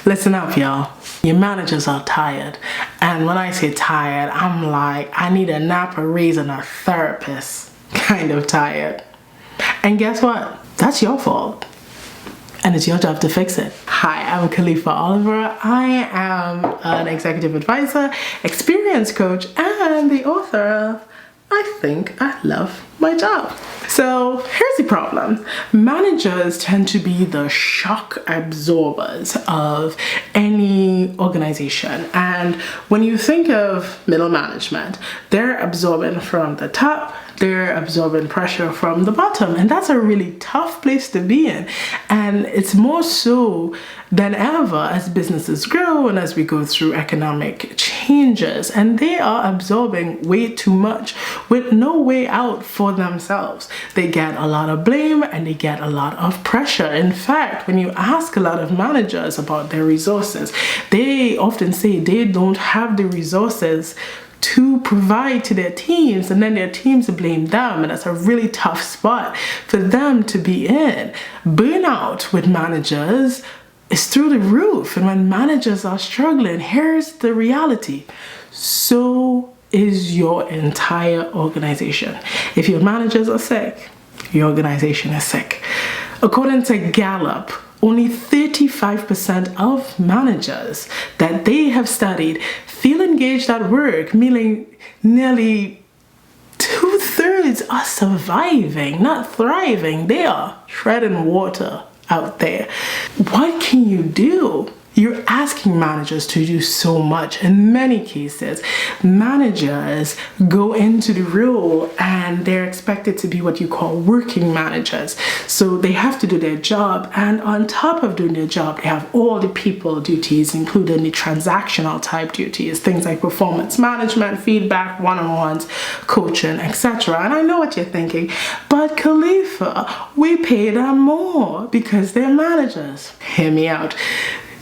Listen up, y'all. Your managers are tired. And when I say tired, I'm like, I need a nap, a raise, and a therapist. Kind of tired. And guess what? That's your fault. And it's your job to fix it. Hi, I'm Khalifa Oliver. I am an executive advisor, experience coach, and the author of I Think I Love My Job. So here's the problem. Managers tend to be the shock absorbers of any organization. And when you think of middle management, they're absorbing from the top, they're absorbing pressure from the bottom, and that's a really tough place to be in. And it's more so than ever as businesses grow and as we go through economic changes, and they are absorbing way too much with no way out for themselves. They get a lot of blame and they get a lot of pressure. In fact, when you ask a lot of managers about their resources, they often say they don't have the resources to provide to their teams, and then their teams blame them, and that's a really tough spot for them to be in. Burnout with managers is through the roof, and when managers are struggling, here's the reality. So is your entire organization. If your managers are sick, your organization is sick. According to Gallup, only 35% of managers that they have studied feel engaged at work, meaning nearly 2/3 are surviving, not thriving. They are treading water out there. What can you do? You're asking managers to do so much. In many cases, managers go into the role and they're expected to be what you call working managers. So they have to do their job, and on top of doing their job, they have all the people duties, including the transactional type duties, things like performance management, feedback, one-on-ones, coaching, etc. And I know what you're thinking, but Khalifa, we pay them more because they're managers. Hear me out.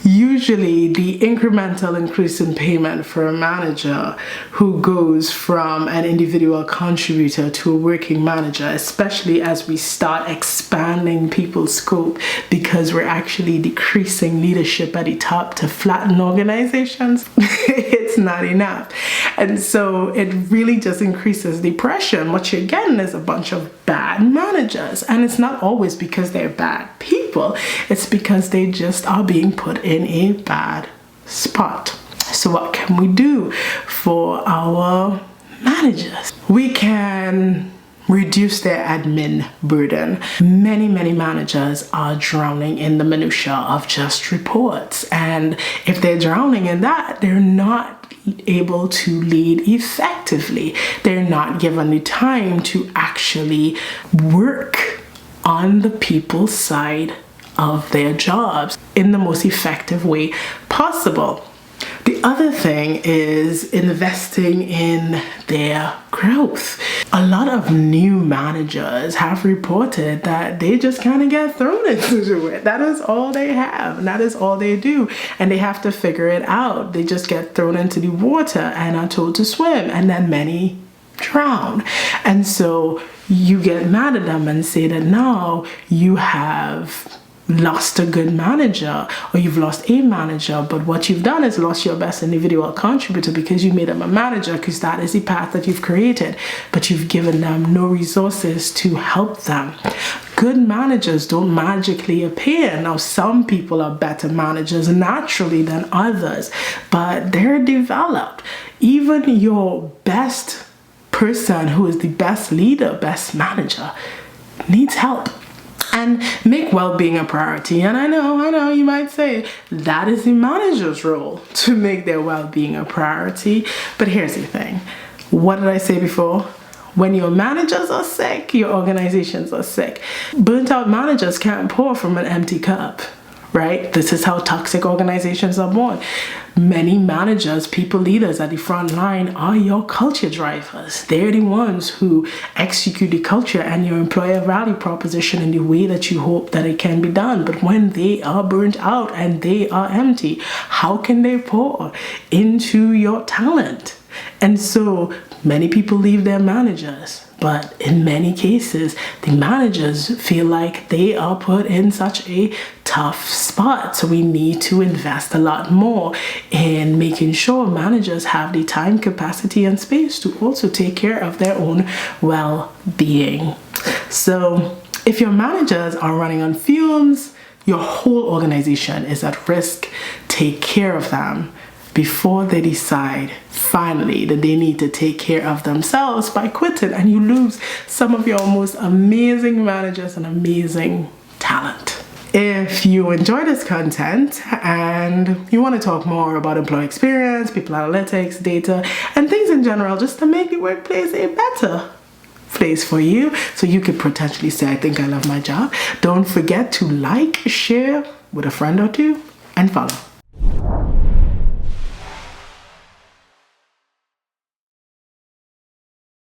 Usually the incremental increase in payment for a manager who goes from an individual contributor to a working manager, especially as we start expanding people's scope because we're actually decreasing leadership at the top to flatten organizations, it's not enough. And so it really just increases the pressure. And what you're getting is a bunch of bad managers. And it's not always because they're bad people. It's because they just are being put in a bad spot. So what can we do for our managers? We can reduce their admin burden. Many managers are drowning in the minutia of just reports. And if they're drowning in that, they're not able to lead effectively. They're not given the time to actually work on the people's side of their jobs in the most effective way possible. The other thing is investing in their growth. A lot of new managers have reported that they just kind of get thrown into it. That is all they have, and that is all they do, and they have to figure it out. They just get thrown into the water and are told to swim, and then many drown. And so you get mad at them and say that now you have lost a good manager, or you've lost a manager, but what you've done is lost your best individual contributor because you made them a manager, because that is the path that you've created, but you've given them no resources to help them. Good managers don't magically appear. Now, some people are better managers naturally than others, but they're developed. Even your best person who is the best leader, best manager, needs help. And make well-being a priority. And I know, you might say that is the manager's role to make their well-being a priority. But here's the thing. What did I say before? When your managers are sick, your organizations are sick. Burnt out managers can't pour from an empty cup, right? This is how toxic organizations are born. Many managers, people leaders at the front line are your culture drivers. They're the ones who execute the culture and your employer value proposition in the way that you hope that it can be done. But when they are burnt out and they are empty, how can they pour into your talent? And so Many people leave their managers, but in many cases, the managers feel like they are put in such a tough spot. So we need to invest a lot more in making sure managers have the time, capacity, and space to also take care of their own well-being. So if your managers are running on fumes, your whole organization is at risk. Take care of them before they decide finally that they need to take care of themselves by quitting, and you lose some of your most amazing managers and amazing talent. If you enjoy this content and you want to talk more about employee experience, people analytics, data, and things in general, just to make the workplace a better place for you, so you could potentially say, I think I love my job, don't forget to like, share with a friend or two, and follow.